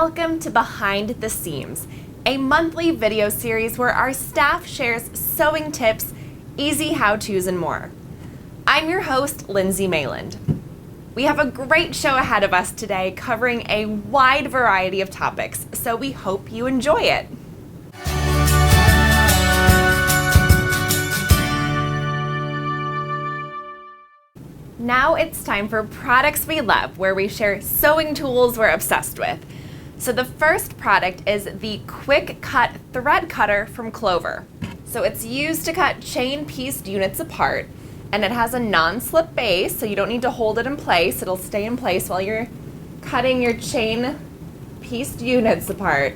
Welcome to Behind the Seams, a monthly video series where our staff shares sewing tips, easy how-tos, and more. I'm your host, Lindsay Mayland. We have a great show ahead of us today covering a wide variety of topics, so we hope you enjoy it. Now it's time for Products We Love, where we share sewing tools we're obsessed with. So the first product is the Quick Cut Thread Cutter from Clover. So it's used to cut chain pieced units apart, and it has a non-slip base, so you don't need to hold it in place. It'll stay in place while you're cutting your chain pieced units apart.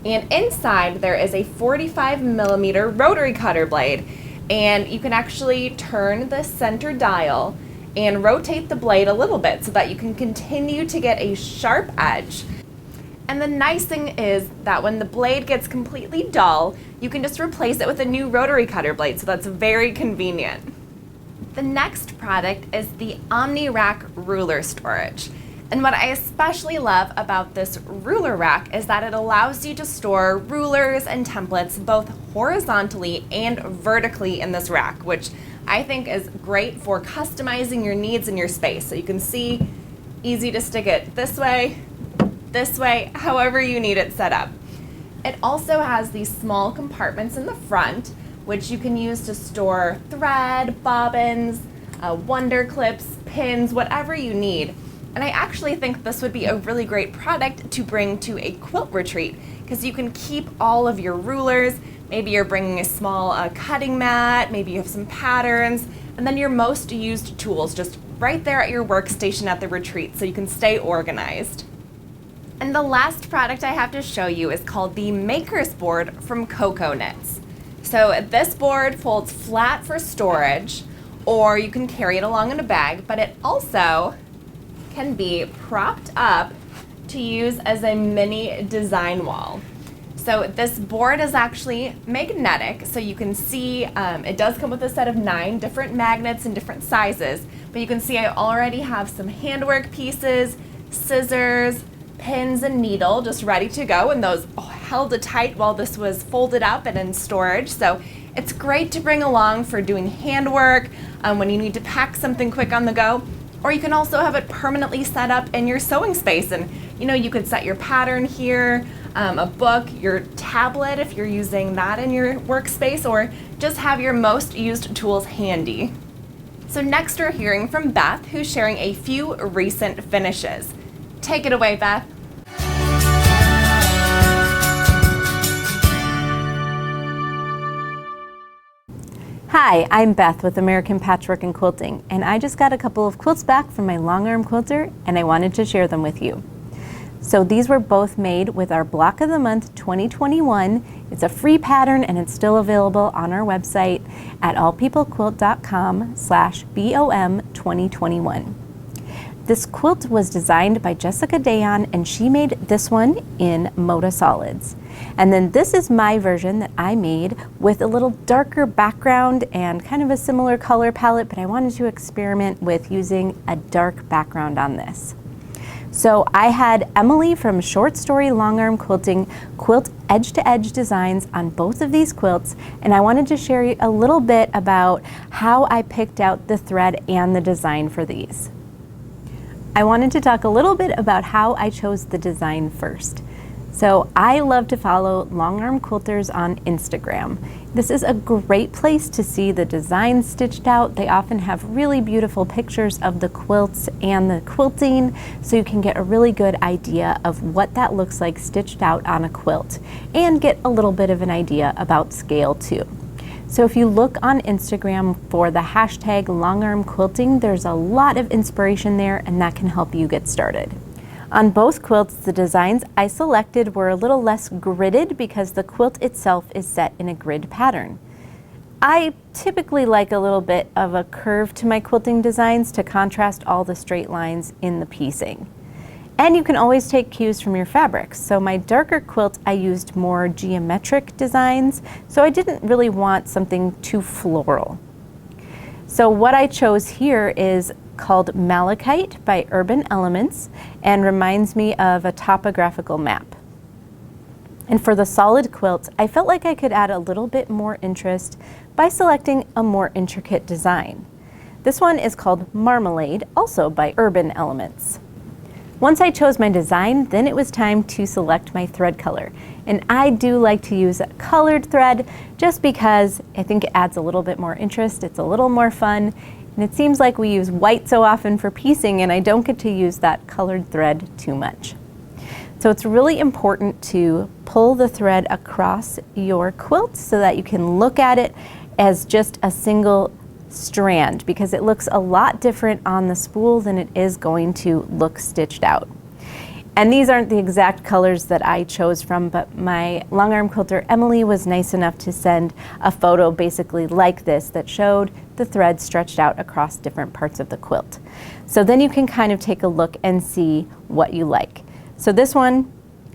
And inside there is a 45mm rotary cutter blade, and you can actually turn the center dial and rotate the blade a little bit so that you can continue to get a sharp edge. And the nice thing is that when the blade gets completely dull, you can just replace it with a new rotary cutter blade, so that's very convenient. The next product is the Omni Rack ruler storage. And what I especially love about this ruler rack is that it allows you to store rulers and templates both horizontally and vertically in this rack, which I think is great for customizing your needs in your space. So you can see, easy to stick it this way, however you need it set up. It also has these small compartments in the front, which you can use to store thread, bobbins, wonder clips, pins, whatever you need. And I actually think this would be a really great product to bring to a quilt retreat, because you can keep all of your rulers. Maybe you're bringing a small cutting mat, maybe you have some patterns, and then your most used tools just right there at your workstation at the retreat so you can stay organized. And the last product I have to show you is called the Maker's Board from Coco Knits. So this board folds flat for storage, or you can carry it along in a bag, but it also can be propped up to use as a mini design wall. So this board is actually magnetic, so you can see it does come with a set of 9 different magnets in different sizes, but you can see I already have some handwork pieces, scissors, pins, and needle just ready to go, and those held it tight while this was folded up and in storage. So it's great to bring along for doing handwork when you need to pack something quick on the go, or you can also have it permanently set up in your sewing space, and you could set your pattern here, a book, your tablet if you're using that in your workspace, or just have your most used tools handy. So next we're hearing from Beth, who's sharing a few recent finishes. Take it away, Beth. Hi, I'm Beth with American Patchwork Quilting, and I just got a couple of quilts back from my long arm quilter, and I wanted to share them with you. So these were both made with our Block of the Month 2021. It's a free pattern, and it's still available on our website at allpeoplequilt.com/BOM2021. This quilt was designed by Jessica Dayon, and she made this one in Moda Solids. And then this is my version that I made with a little darker background and kind of a similar color palette, but I wanted to experiment with using a dark background on this. So I had Emily from Short Story Long Arm Quilting quilt edge-to-edge designs on both of these quilts, and I wanted to share a little bit about how I picked out the thread and the design for these. I wanted to talk a little bit about how I chose the design first. So I love to follow long arm quilters on Instagram. This is a great place to see the designs stitched out. They often have really beautiful pictures of the quilts and the quilting, so you can get a really good idea of what that looks like stitched out on a quilt, and get a little bit of an idea about scale too. So if you look on Instagram for the hashtag longarmquilting, there's a lot of inspiration there, and that can help you get started. On both quilts, the designs I selected were a little less gridded because the quilt itself is set in a grid pattern. I typically like a little bit of a curve to my quilting designs to contrast all the straight lines in the piecing. And you can always take cues from your fabrics. So my darker quilt, I used more geometric designs, so I didn't really want something too floral. So what I chose here is called Malachite by Urban Elements and reminds me of a topographical map. And for the solid quilt, I felt like I could add a little bit more interest by selecting a more intricate design. This one is called Marmalade, also by Urban Elements. Once I chose my design, then it was time to select my thread color. And I do like to use a colored thread just because I think it adds a little bit more interest, it's a little more fun, and it seems like we use white so often for piecing and I don't get to use that colored thread too much. So it's really important to pull the thread across your quilt so that you can look at it as just a single strand, because it looks a lot different on the spool than it is going to look stitched out. And these aren't the exact colors that I chose from, but my long arm quilter Emily was nice enough to send a photo basically like this that showed the thread stretched out across different parts of the quilt. So then you can kind of take a look and see what you like. So this one,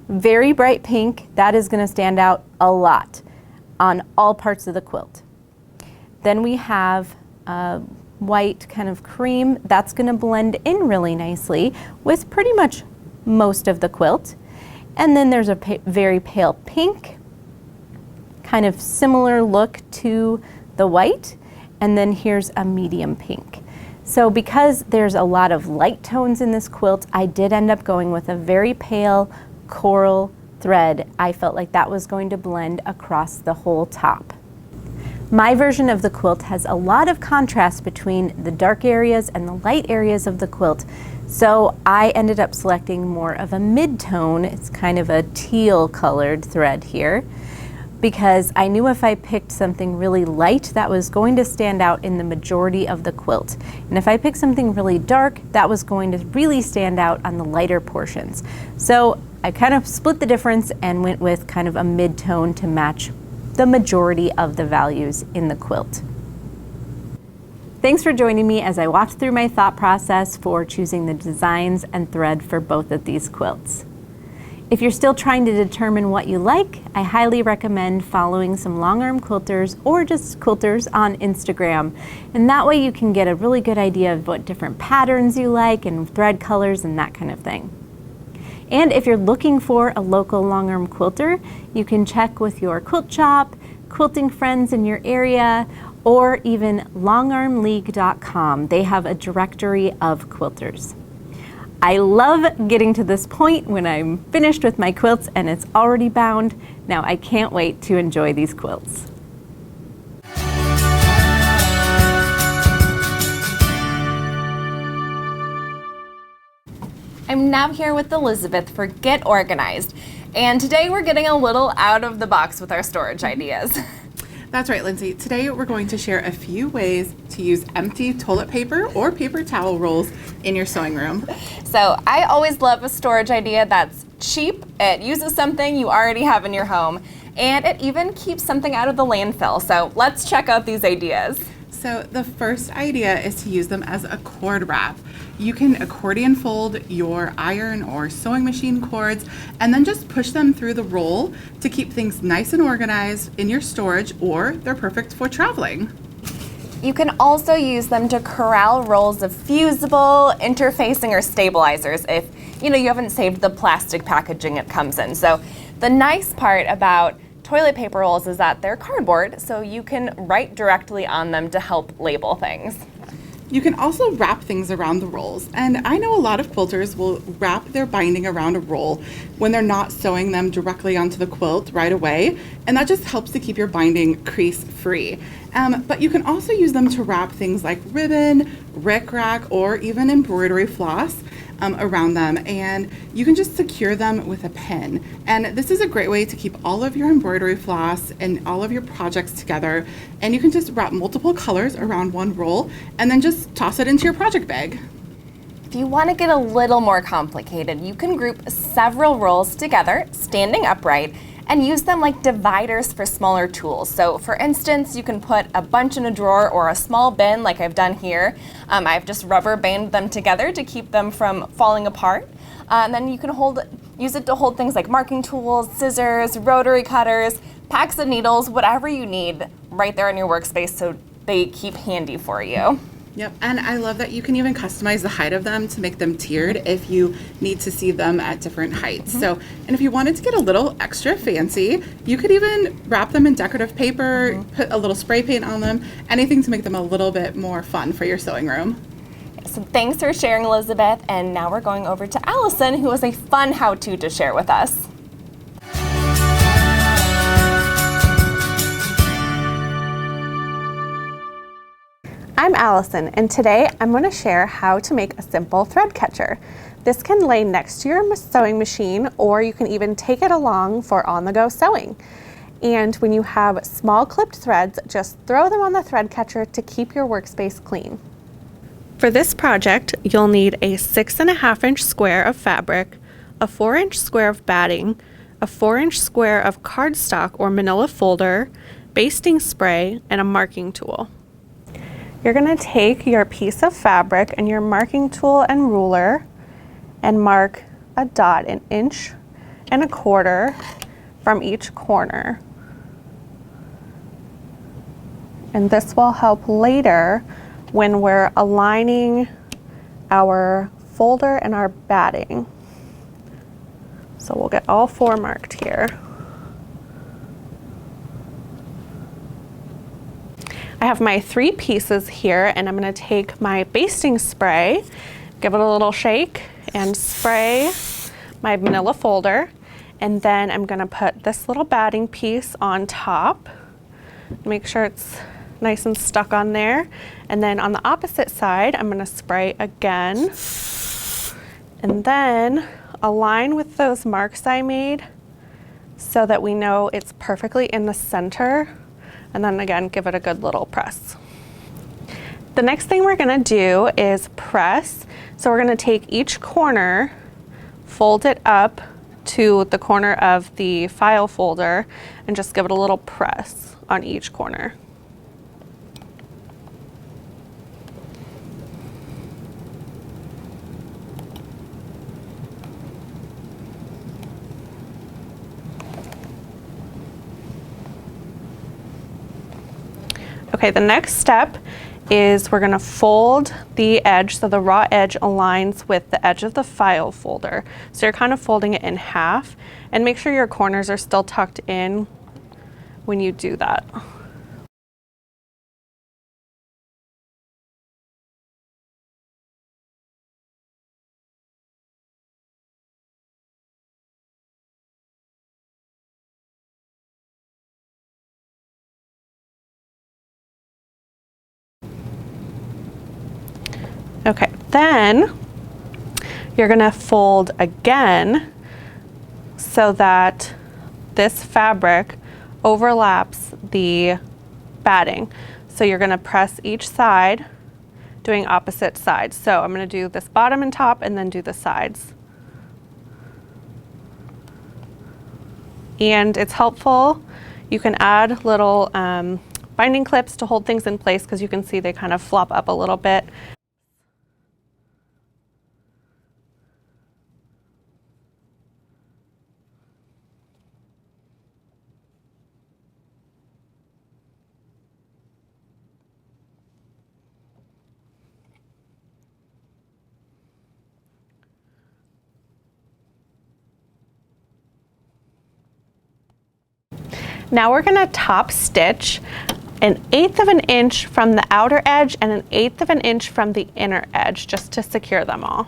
very bright pink, that is going to stand out a lot on all parts of the quilt. Then we have white kind of cream, that's going to blend in really nicely with pretty much most of the quilt. And then there's a very pale pink, kind of similar look to the white. And then here's a medium pink. So because there's a lot of light tones in this quilt, I did end up going with a very pale coral thread. I felt like that was going to blend across the whole top. My version of the quilt has a lot of contrast between the dark areas and the light areas of the quilt. So I ended up selecting more of a mid-tone. It's kind of a teal colored thread here, because I knew if I picked something really light, that was going to stand out in the majority of the quilt. And if I picked something really dark, that was going to really stand out on the lighter portions. So I kind of split the difference and went with kind of a mid-tone to match the majority of the values in the quilt. Thanks for joining me as I walked through my thought process for choosing the designs and thread for both of these quilts. If you're still trying to determine what you like, I highly recommend following some long arm quilters or just quilters on Instagram. And that way you can get a really good idea of what different patterns you like and thread colors and that kind of thing. And if you're looking for a local long arm quilter, you can check with your quilt shop, quilting friends in your area, or even longarmleague.com. They have a directory of quilters. I love getting to this point when I'm finished with my quilts and it's already bound. Now I can't wait to enjoy these quilts. I'm now here with Elizabeth for Get Organized, and today we're getting a little out of the box with our storage ideas. That's right, Lindsay. Today we're going to share a few ways to use empty toilet paper or paper towel rolls in your sewing room. So I always love a storage idea that's cheap, it uses something you already have in your home, and it even keeps something out of the landfill. So let's check out these ideas. So the first idea is to use them as a cord wrap. You can accordion fold your iron or sewing machine cords and then just push them through the roll to keep things nice and organized in your storage, or they're perfect for traveling. You can also use them to corral rolls of fusible, interfacing, or stabilizers if you haven't saved the plastic packaging it comes in. So the nice part about toilet paper rolls is that they're cardboard, so you can write directly on them to help label things. You can also wrap things around the rolls, and I know a lot of quilters will wrap their binding around a roll when they're not sewing them directly onto the quilt right away, and that just helps to keep your binding crease free. But you can also use them to wrap things like ribbon, rickrack, or even embroidery floss around them, and you can just secure them with a pin. And this is a great way to keep all of your embroidery floss and all of your projects together, and you can just wrap multiple colors around one roll and then just toss it into your project bag. If you want to get a little more complicated, you can group several rolls together, standing upright, and use them like dividers for smaller tools. So for instance, you can put a bunch in a drawer or a small bin like I've done here. I've just rubber banded them together to keep them from falling apart. And then you can use it to hold things like marking tools, scissors, rotary cutters, packs of needles, whatever you need right there in your workspace so they keep handy for you. Yep, and I love that you can even customize the height of them to make them tiered if you need to see them at different heights. So, and if you wanted to get a little extra fancy, you could even wrap them in decorative paper, put a little spray paint on them, anything to make them a little bit more fun for your sewing room. So thanks for sharing, Elizabeth. And now we're going over to Allison, who has a fun how-to to share with us. I'm Allison, and today I'm going to share how to make a simple thread catcher. This can lay next to your sewing machine, or you can even take it along for on-the-go sewing. And when you have small clipped threads, just throw them on the thread catcher to keep your workspace clean. For this project, you'll need a 6.5 inch square of fabric, a 4 inch square of batting, a 4 inch square of cardstock or manila folder, basting spray, and a marking tool. You're going to take your piece of fabric and your marking tool and ruler and mark a dot 1.25 inches from each corner. And this will help later when we're aligning our folder and our batting. So we'll get all 4 marked here. I have my 3 pieces here, and I'm going to take my basting spray, give it a little shake, and spray my manila folder. And then I'm going to put this little batting piece on top. Make sure it's nice and stuck on there. And then on the opposite side, I'm going to spray again. And then align with those marks I made so that we know it's perfectly in the center. And then again, give it a good little press. The next thing we're gonna do is press. So we're gonna take each corner, fold it up to the corner of the file folder, and just give it a little press on each corner. Okay, the next step is we're going to fold the edge so the raw edge aligns with the edge of the file folder. So you're kind of folding it in half, and make sure your corners are still tucked in when you do that. Okay, then you're gonna fold again so that this fabric overlaps the batting. So you're gonna press each side, doing opposite sides. So I'm gonna do this bottom and top and then do the sides. And it's helpful, you can add little binding clips to hold things in place because you can see they kind of flop up a little bit. Now we're gonna top stitch 1/8 of an inch from the outer edge and 1/8 of an inch from the inner edge, just to secure them all.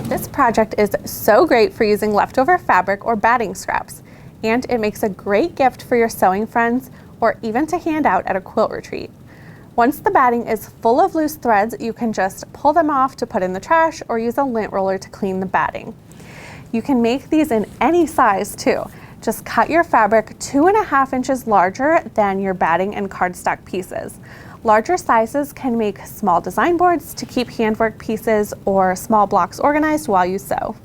This project is so great for using leftover fabric or batting scraps, and it makes a great gift for your sewing friends or even to hand out at a quilt retreat. Once the batting is full of loose threads, you can just pull them off to put in the trash or use a lint roller to clean the batting. You can make these in any size too. Just cut your fabric 2.5 inches larger than your batting and cardstock pieces. Larger sizes can make small design boards to keep handwork pieces or small blocks organized while you sew.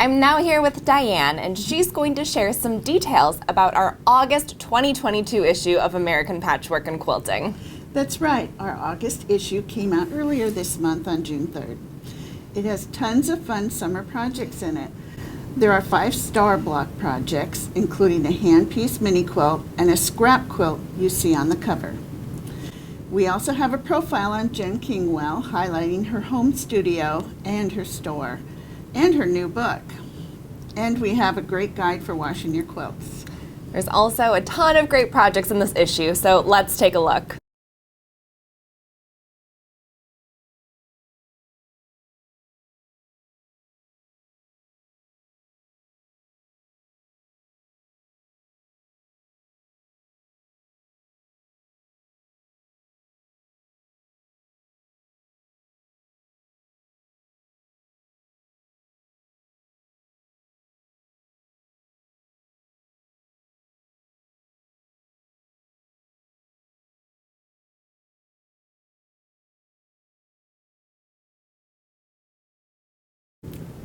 I'm now here with Diane, and she's going to share some details about our August 2022 issue of American Patchwork and Quilting. That's right, our August issue came out earlier this month on June 3rd. It has tons of fun summer projects in it. There are 5 star block projects, including a hand-piece mini quilt and a scrap quilt you see on the cover. We also have a profile on Jen Kingwell highlighting her home studio and her store and her new book. And we have a great guide for washing your quilts. There's also a ton of great projects in this issue, so let's take a look.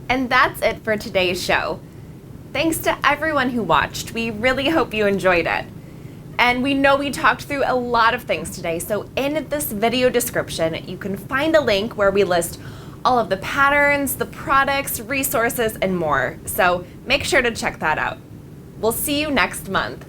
And that's it for today's show. Thanks to everyone who watched. We really hope you enjoyed it. And we know we talked through a lot of things today, so in this video description, you can find a link where we list all of the patterns, the products, resources, and more. So make sure to check that out. We'll see you next month.